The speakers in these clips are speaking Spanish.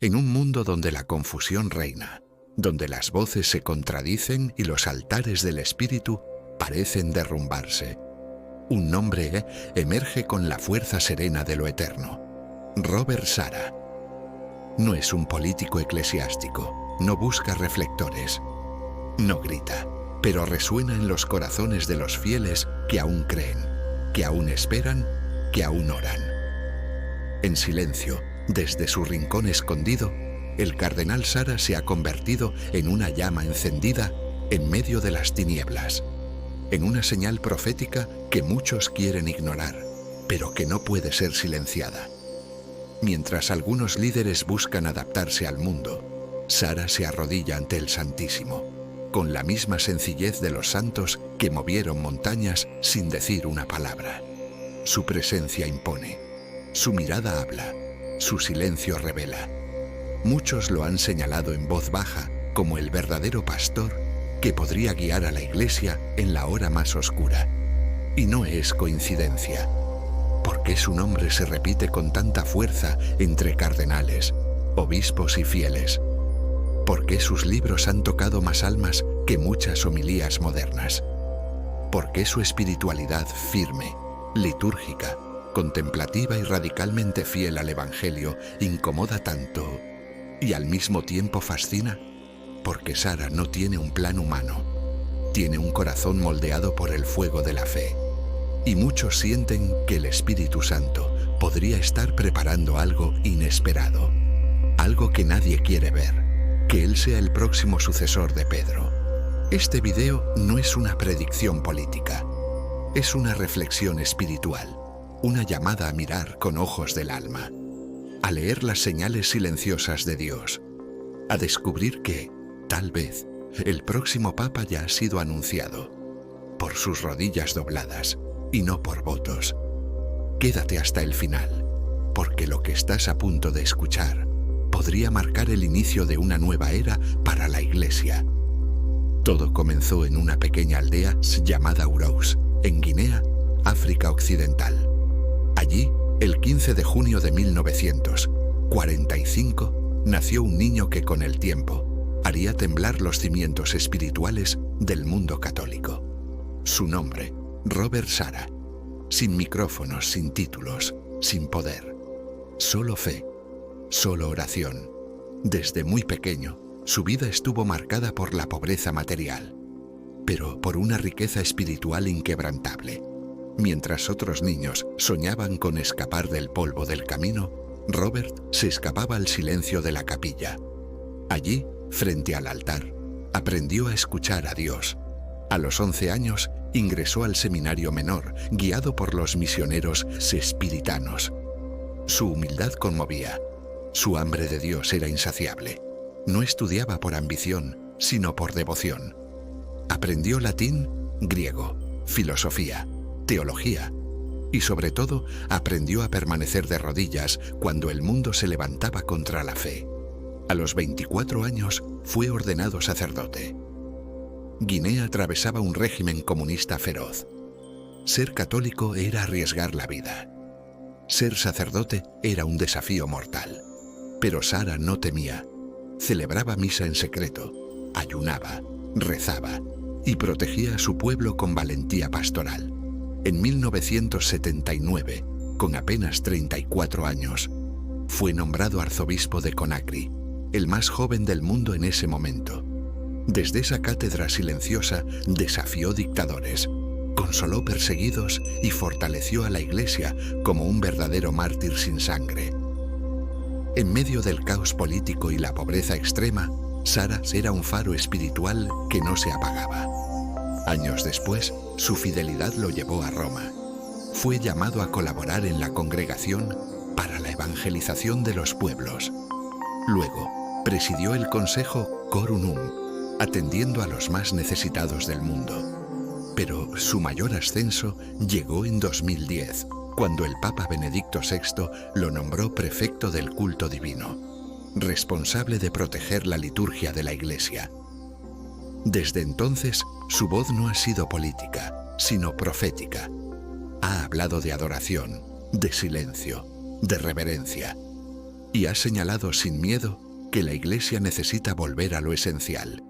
En un mundo donde la confusión reina, donde las voces se contradicen y los altares del espíritu parecen derrumbarse, un nombre emerge con la fuerza serena de lo eterno. Robert Sara. No es un político eclesiástico, no busca reflectores, no grita, pero resuena en los corazones de los fieles que aún creen, que aún esperan, que aún oran. En silencio, desde su rincón escondido, el cardenal Sara se ha convertido en una llama encendida en medio de las tinieblas, en una señal profética que muchos quieren ignorar, pero que no puede ser silenciada. Mientras algunos líderes buscan adaptarse al mundo, Sara se arrodilla ante el Santísimo, con la misma sencillez de los santos que movieron montañas sin decir una palabra. Su presencia impone, su mirada habla, su silencio revela. Muchos lo han señalado en voz baja como el verdadero pastor que podría guiar a la Iglesia en la hora más oscura. Y no es coincidencia. ¿Por qué su nombre se repite con tanta fuerza entre cardenales, obispos y fieles? ¿Por qué sus libros han tocado más almas que muchas homilías modernas? ¿Por qué su espiritualidad firme, litúrgica, contemplativa y radicalmente fiel al Evangelio incomoda tanto y al mismo tiempo fascina? Porque Sara no tiene un plan humano, tiene un corazón moldeado por el fuego de la fe. Y muchos sienten que el Espíritu Santo podría estar preparando algo inesperado, algo que nadie quiere ver, que Él sea el próximo sucesor de Pedro. Este video no es una predicción política, es una reflexión espiritual, una llamada a mirar con ojos del alma, a leer las señales silenciosas de Dios, a descubrir que, tal vez, el próximo Papa ya ha sido anunciado, por sus rodillas dobladas, y no por votos. Quédate hasta el final, porque lo que estás a punto de escuchar podría marcar el inicio de una nueva era para la Iglesia. Todo comenzó en una pequeña aldea llamada Urous, en Guinea, África Occidental. Allí, el 15 de junio de 1945, nació un niño que con el tiempo haría temblar los cimientos espirituales del mundo católico. Su nombre, Robert Sara, sin micrófonos, sin títulos, sin poder. Solo fe, solo oración. Desde muy pequeño, su vida estuvo marcada por la pobreza material, pero por una riqueza espiritual inquebrantable. Mientras otros niños soñaban con escapar del polvo del camino, Robert se escapaba al silencio de la capilla. Allí, frente al altar, aprendió a escuchar a Dios. A los 11 años, ingresó al seminario menor, guiado por los misioneros sespiritanos. Su humildad conmovía. Su hambre de Dios era insaciable. No estudiaba por ambición, sino por devoción. Aprendió latín, griego, filosofía, teología y, sobre todo, aprendió a permanecer de rodillas cuando el mundo se levantaba contra la fe. A los 24 años fue ordenado sacerdote. Guinea atravesaba un régimen comunista feroz. Ser católico era arriesgar la vida. Ser sacerdote era un desafío mortal. Pero Sara no temía. Celebraba misa en secreto, ayunaba, rezaba y protegía a su pueblo con valentía pastoral. En 1979, con apenas 34 años, fue nombrado arzobispo de Conakry, el más joven del mundo en ese momento. Desde esa cátedra silenciosa desafió dictadores, consoló perseguidos y fortaleció a la Iglesia como un verdadero mártir sin sangre. En medio del caos político y la pobreza extrema, Sara era un faro espiritual que no se apagaba. Años después, su fidelidad lo llevó a Roma. Fue llamado a colaborar en la congregación para la evangelización de los pueblos. Luego, presidió el consejo Corum Unum, atendiendo a los más necesitados del mundo. Pero su mayor ascenso llegó en 2010, cuando el Papa Benedicto VI lo nombró prefecto del culto divino, responsable de proteger la liturgia de la Iglesia. Desde entonces, su voz no ha sido política, sino profética. Ha hablado de adoración, de silencio, de reverencia. y ha señalado sin miedo que la Iglesia necesita volver a lo esencial.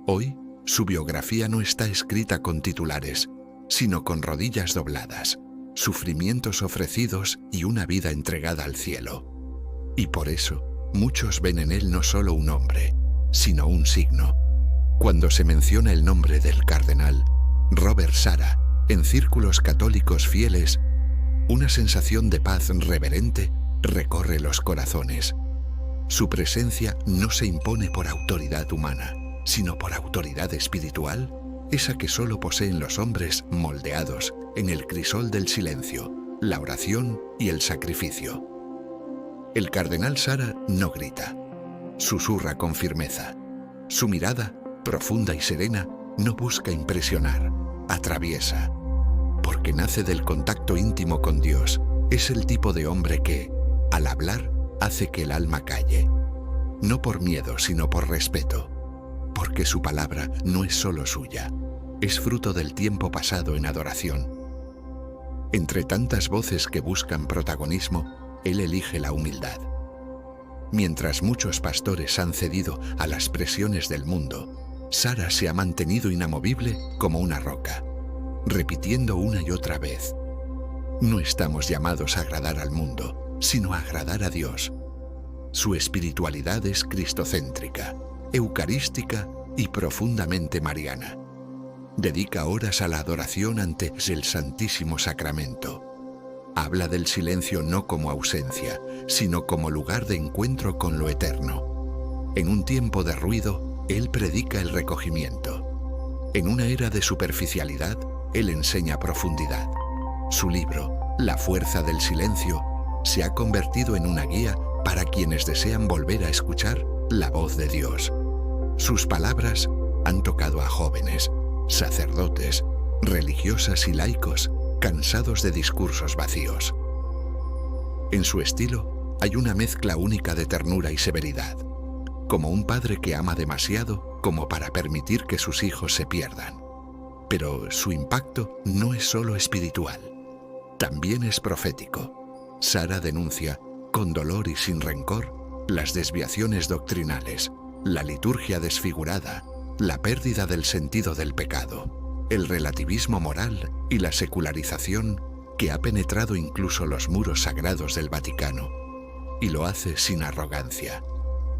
Hoy, su biografía no está escrita con titulares, sino con rodillas dobladas, sufrimientos ofrecidos y una vida entregada al cielo. Y por eso, muchos ven en él no solo un hombre, sino un signo. Cuando se menciona el nombre del cardenal Robert Sarah en círculos católicos fieles, una sensación de paz reverente recorre los corazones. Su presencia no se impone por autoridad humana, sino por autoridad espiritual, esa que solo poseen los hombres moldeados en el crisol del silencio, la oración y el sacrificio. El cardenal Sarah no grita, susurra con firmeza. Su mirada, profunda y serena, no busca impresionar, atraviesa. Porque nace del contacto íntimo con Dios, es el tipo de hombre que, al hablar, hace que el alma calle. No por miedo, sino por respeto. Porque su palabra no es solo suya, es fruto del tiempo pasado en adoración. Entre tantas voces que buscan protagonismo, él elige la humildad. Mientras muchos pastores han cedido a las presiones del mundo, Sarah se ha mantenido inamovible como una roca, repitiendo una y otra vez: no estamos llamados a agradar al mundo, sino a agradar a Dios. Su espiritualidad es cristocéntrica, eucarística y profundamente mariana. Dedica horas a la adoración ante el Santísimo Sacramento. Habla del silencio no como ausencia, sino como lugar de encuentro con lo eterno. En un tiempo de ruido, él predica el recogimiento. En una era de superficialidad, él enseña profundidad. Su libro, La fuerza del silencio, se ha convertido en una guía para quienes desean volver a escuchar la voz de Dios. Sus palabras han tocado a jóvenes, sacerdotes, religiosas y laicos cansados de discursos vacíos. En su estilo hay una mezcla única de ternura y severidad, como un padre que ama demasiado como para permitir que sus hijos se pierdan. Pero su impacto no es solo espiritual, también es profético. Sarah denuncia, con dolor y sin rencor, las desviaciones doctrinales, la liturgia desfigurada, la pérdida del sentido del pecado, el relativismo moral y la secularización que ha penetrado incluso los muros sagrados del Vaticano. Y lo hace sin arrogancia,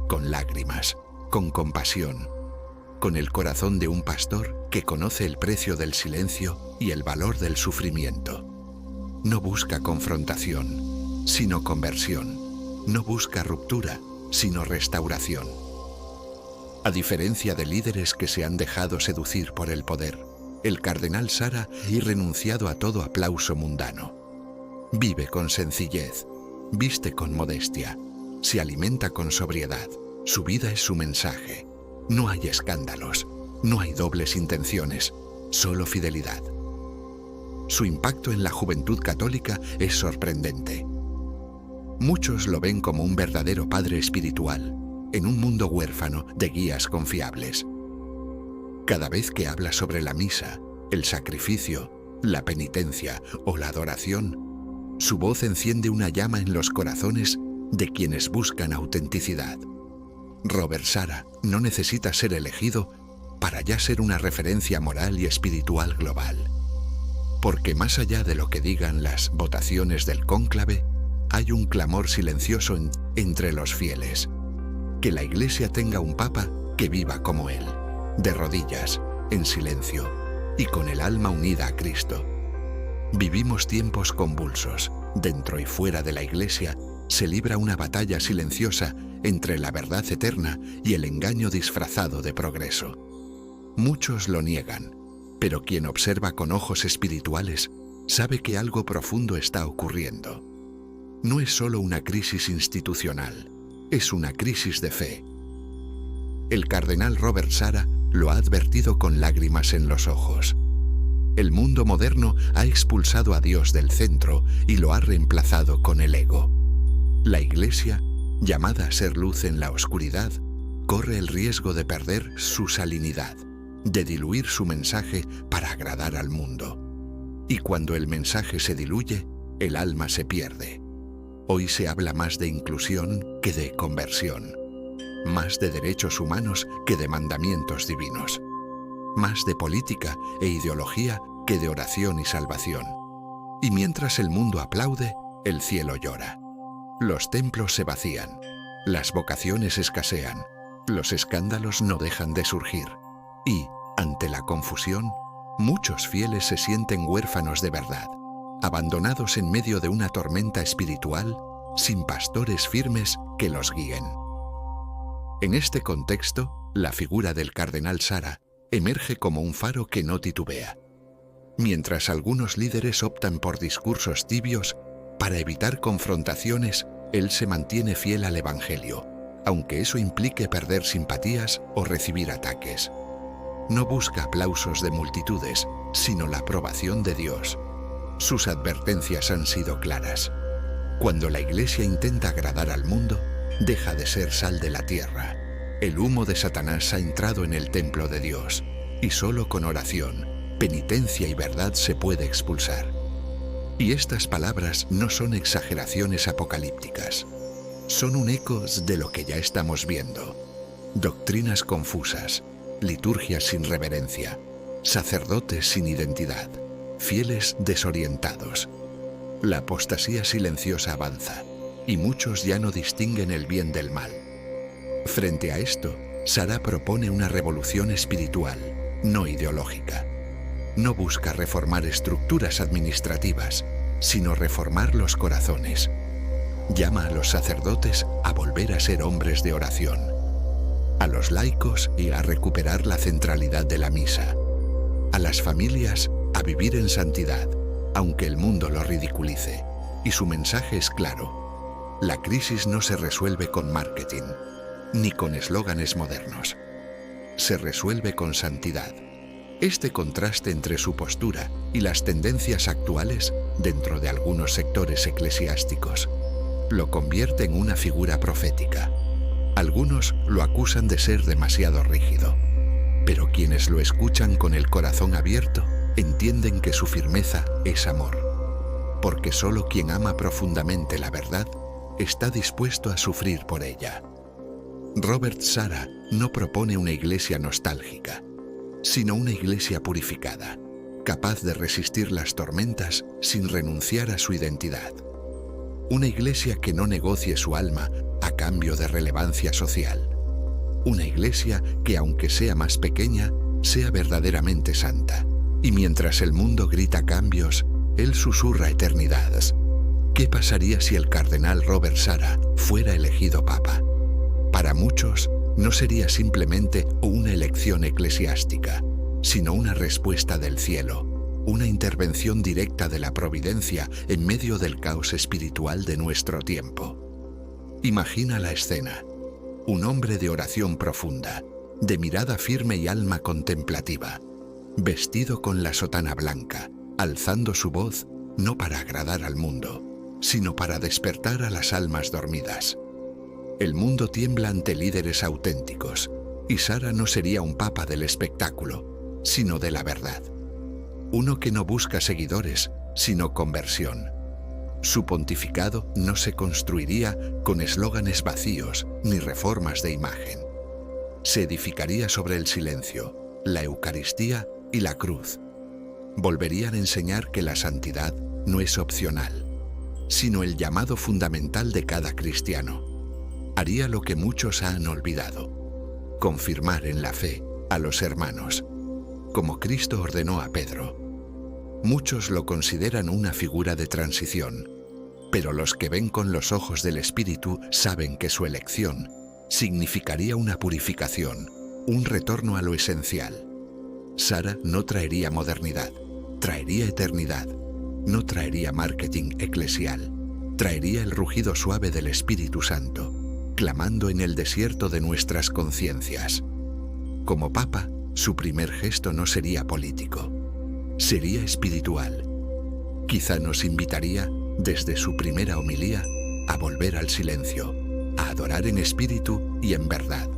con lágrimas, con compasión, con el corazón de un pastor que conoce el precio del silencio y el valor del sufrimiento. No busca confrontación, sino conversión. No busca ruptura, sino restauración. A diferencia de líderes que se han dejado seducir por el poder, el cardenal Sarah ha renunciado a todo aplauso mundano. Vive con sencillez, viste con modestia, se alimenta con sobriedad. Su vida es su mensaje. No hay escándalos, no hay dobles intenciones, solo fidelidad. Su impacto en la juventud católica es sorprendente. Muchos lo ven como un verdadero padre espiritual, en un mundo huérfano de guías confiables. Cada vez que habla sobre la misa, el sacrificio, la penitencia o la adoración, su voz enciende una llama en los corazones de quienes buscan autenticidad. Robert Sarah no necesita ser elegido para ya ser una referencia moral y espiritual global. Porque más allá de lo que digan las votaciones del cónclave, hay un clamor silencioso entre los fieles. Que la Iglesia tenga un papa que viva como él, de rodillas, en silencio y con el alma unida a Cristo. Vivimos tiempos convulsos. Dentro y fuera de la Iglesia se libra una batalla silenciosa entre la verdad eterna y el engaño disfrazado de progreso. Muchos lo niegan, pero quien observa con ojos espirituales sabe que algo profundo está ocurriendo. No es solo una crisis institucional, es una crisis de fe. El cardenal Robert Sarah lo ha advertido con lágrimas en los ojos. El mundo moderno ha expulsado a Dios del centro y lo ha reemplazado con el ego. La Iglesia, llamada a ser luz en la oscuridad, corre el riesgo de perder su salinidad, de diluir su mensaje para agradar al mundo. Y cuando el mensaje se diluye, el alma se pierde. Hoy se habla más de inclusión que de conversión, más de derechos humanos que de mandamientos divinos, más de política e ideología que de oración y salvación. Y mientras el mundo aplaude, el cielo llora. Los templos se vacían, las vocaciones escasean, los escándalos no dejan de surgir. Y, ante la confusión, muchos fieles se sienten huérfanos de verdad, abandonados en medio de una tormenta espiritual, sin pastores firmes que los guíen. En este contexto, la figura del cardenal Sara emerge como un faro que no titubea. Mientras algunos líderes optan por discursos tibios, para evitar confrontaciones, él se mantiene fiel al Evangelio, aunque eso implique perder simpatías o recibir ataques. No busca aplausos de multitudes, sino la aprobación de Dios. Sus advertencias han sido claras. Cuando la Iglesia intenta agradar al mundo, deja de ser sal de la tierra. El humo de Satanás ha entrado en el templo de Dios, y solo con oración, penitencia y verdad se puede expulsar. Y estas palabras no son exageraciones apocalípticas. Son un eco de lo que ya estamos viendo. Doctrinas confusas, liturgias sin reverencia, sacerdotes sin identidad, fieles desorientados. La apostasía silenciosa avanza, y muchos ya no distinguen el bien del mal. Frente a esto, Sara propone una revolución espiritual, no ideológica. No busca reformar estructuras administrativas, sino reformar los corazones. Llama a los sacerdotes a volver a ser hombres de oración, a los laicos y a recuperar la centralidad de la misa, a las familias a vivir en santidad, aunque el mundo lo ridiculice. Y su mensaje es claro: la crisis no se resuelve con marketing, ni con eslóganes modernos. Se resuelve con santidad. Este contraste entre su postura y las tendencias actuales dentro de algunos sectores eclesiásticos lo convierte en una figura profética. Algunos lo acusan de ser demasiado rígido, pero quienes lo escuchan con el corazón abierto entienden que su firmeza es amor, porque solo quien ama profundamente la verdad está dispuesto a sufrir por ella. Robert Sara no propone una iglesia nostálgica, sino una iglesia purificada, capaz de resistir las tormentas sin renunciar a su identidad. Una iglesia que no negocie su alma a cambio de relevancia social. Una iglesia que, aunque sea más pequeña, sea verdaderamente santa. Y mientras el mundo grita cambios, él susurra eternidades. ¿Qué pasaría si el cardenal Robert Sara fuera elegido papa? Para muchos, no sería simplemente una elección eclesiástica, sino una respuesta del cielo, una intervención directa de la providencia en medio del caos espiritual de nuestro tiempo. Imagina la escena: un hombre de oración profunda, de mirada firme y alma contemplativa, vestido con la sotana blanca, alzando su voz no para agradar al mundo, sino para despertar a las almas dormidas. El mundo tiembla ante líderes auténticos, y Sara no sería un papa del espectáculo, sino de la verdad. Uno que no busca seguidores, sino conversión. Su pontificado no se construiría con eslóganes vacíos ni reformas de imagen. Se edificaría sobre el silencio, la Eucaristía y la cruz. Volverían a enseñar que la santidad no es opcional, sino el llamado fundamental de cada cristiano. Haría lo que muchos han olvidado: confirmar en la fe a los hermanos, como Cristo ordenó a Pedro. Muchos lo consideran una figura de transición, pero los que ven con los ojos del Espíritu saben que su elección significaría una purificación, un retorno a lo esencial. Sara no traería modernidad, traería eternidad. No traería marketing eclesial, traería el rugido suave del Espíritu Santo, clamando en el desierto de nuestras conciencias. Como papa, su primer gesto no sería político, sería espiritual. Quizá nos invitaría, desde su primera homilía, a volver al silencio, a adorar en espíritu y en verdad,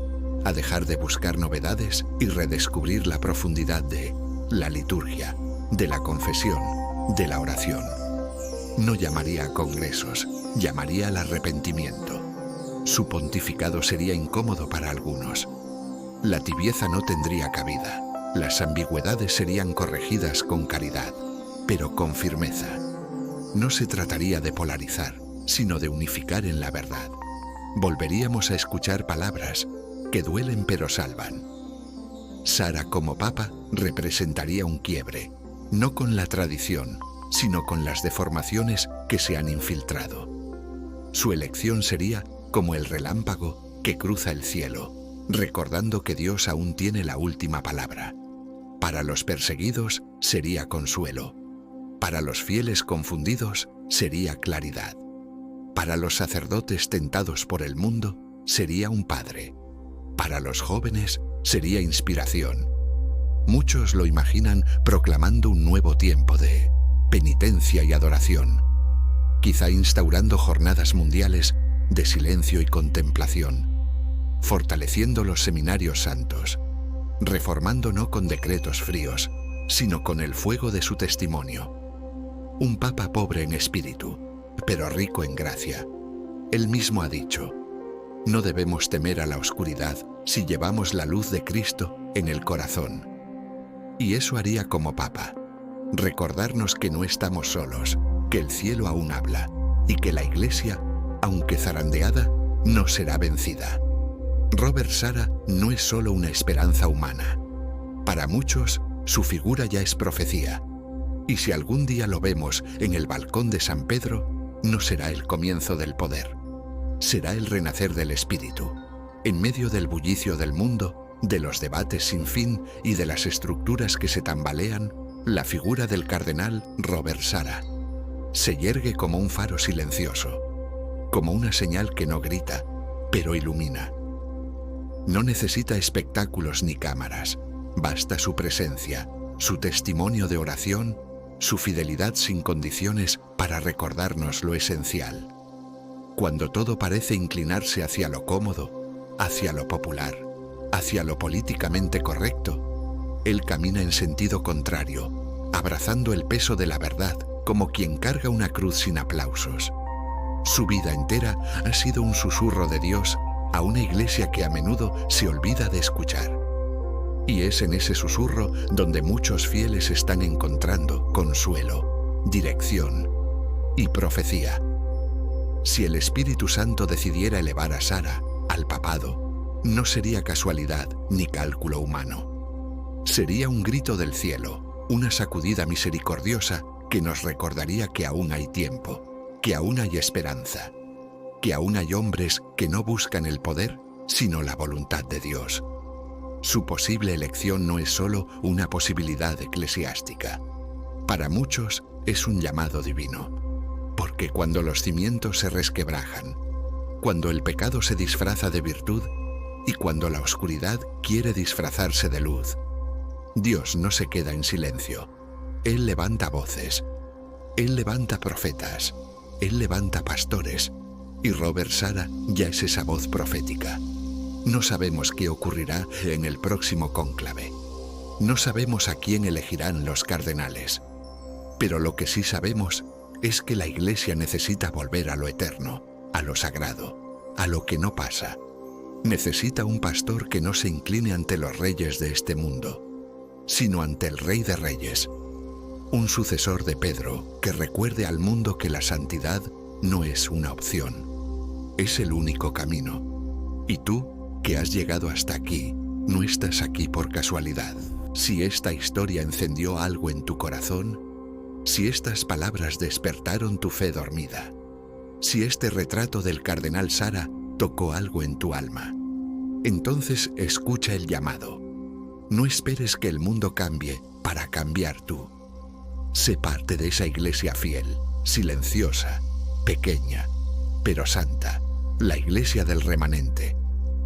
a dejar de buscar novedades y redescubrir la profundidad de la liturgia, de la confesión, de la oración. No llamaría a congresos, llamaría al arrepentimiento. Su pontificado sería incómodo para algunos. La tibieza no tendría cabida. Las ambigüedades serían corregidas con caridad, pero con firmeza. No se trataría de polarizar, sino de unificar en la verdad. Volveríamos a escuchar palabras que duelen pero salvan. Sara como papa representaría un quiebre, no con la tradición, sino con las deformaciones que se han infiltrado. Su elección sería como el relámpago que cruza el cielo, recordando que Dios aún tiene la última palabra. Para los perseguidos sería consuelo. Para los fieles confundidos sería claridad. Para los sacerdotes tentados por el mundo sería un padre. Para los jóvenes sería inspiración. Muchos lo imaginan proclamando un nuevo tiempo de penitencia y adoración, quizá instaurando jornadas mundiales de silencio y contemplación, fortaleciendo los seminarios santos, reformando no con decretos fríos, sino con el fuego de su testimonio. Un papa pobre en espíritu, pero rico en gracia. Él mismo ha dicho: no debemos temer a la oscuridad si llevamos la luz de Cristo en el corazón. Y eso haría como papa, recordarnos que no estamos solos, que el cielo aún habla y que la Iglesia, aunque zarandeada, no será vencida. Robert Sara no es solo una esperanza humana. Para muchos, su figura ya es profecía. Y si algún día lo vemos en el balcón de San Pedro, no será el comienzo del poder. Será el renacer del espíritu. En medio del bullicio del mundo, de los debates sin fin y de las estructuras que se tambalean, la figura del cardenal Robert Sara se yergue como un faro silencioso, como una señal que no grita, pero ilumina. No necesita espectáculos ni cámaras, basta su presencia, su testimonio de oración, su fidelidad sin condiciones para recordarnos lo esencial. Cuando todo parece inclinarse hacia lo cómodo, hacia lo popular, hacia lo políticamente correcto, él camina en sentido contrario, abrazando el peso de la verdad como quien carga una cruz sin aplausos. Su vida entera ha sido un susurro de Dios a una iglesia que a menudo se olvida de escuchar. Y es en ese susurro donde muchos fieles están encontrando consuelo, dirección y profecía. Si el Espíritu Santo decidiera elevar a Sara al papado, no sería casualidad ni cálculo humano. Sería un grito del cielo, una sacudida misericordiosa que nos recordaría que aún hay tiempo, que aún hay esperanza, que aún hay hombres que no buscan el poder, sino la voluntad de Dios. Su posible elección no es solo una posibilidad eclesiástica. Para muchos es un llamado divino. Porque cuando los cimientos se resquebrajan, cuando el pecado se disfraza de virtud y cuando la oscuridad quiere disfrazarse de luz, Dios no se queda en silencio. Él levanta voces, Él levanta profetas, Él levanta pastores, y Robert Sara ya es esa voz profética. No sabemos qué ocurrirá en el próximo cónclave. No sabemos a quién elegirán los cardenales. Pero lo que sí sabemos es que la Iglesia necesita volver a lo eterno, a lo sagrado, a lo que no pasa. Necesita un pastor que no se incline ante los reyes de este mundo, sino ante el Rey de Reyes. Un sucesor de Pedro que recuerde al mundo que la santidad no es una opción, es el único camino. Y tú, que has llegado hasta aquí, no estás aquí por casualidad. Si esta historia encendió algo en tu corazón, si estas palabras despertaron tu fe dormida, si este retrato del cardenal Sara tocó algo en tu alma, entonces escucha el llamado. No esperes que el mundo cambie para cambiar tú. Sé parte de esa iglesia fiel, silenciosa, pequeña, pero santa, la iglesia del remanente.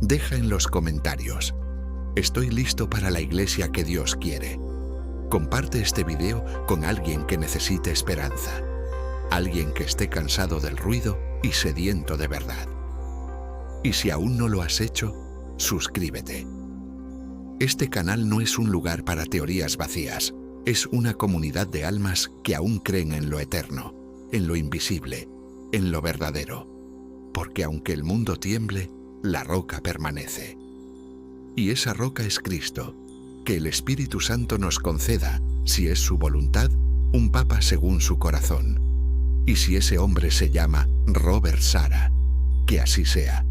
Deja en los comentarios: estoy listo para la iglesia que Dios quiere. Comparte este video con alguien que necesite esperanza, alguien que esté cansado del ruido y sediento de verdad. Y si aún no lo has hecho, suscríbete. Este canal no es un lugar para teorías vacías, es una comunidad de almas que aún creen en lo eterno, en lo invisible, en lo verdadero, porque aunque el mundo tiemble, la roca permanece. Y esa roca es Cristo, que el Espíritu Santo nos conceda, si es su voluntad, un Papa según su corazón. Y si ese hombre se llama Robert Sara, que así sea.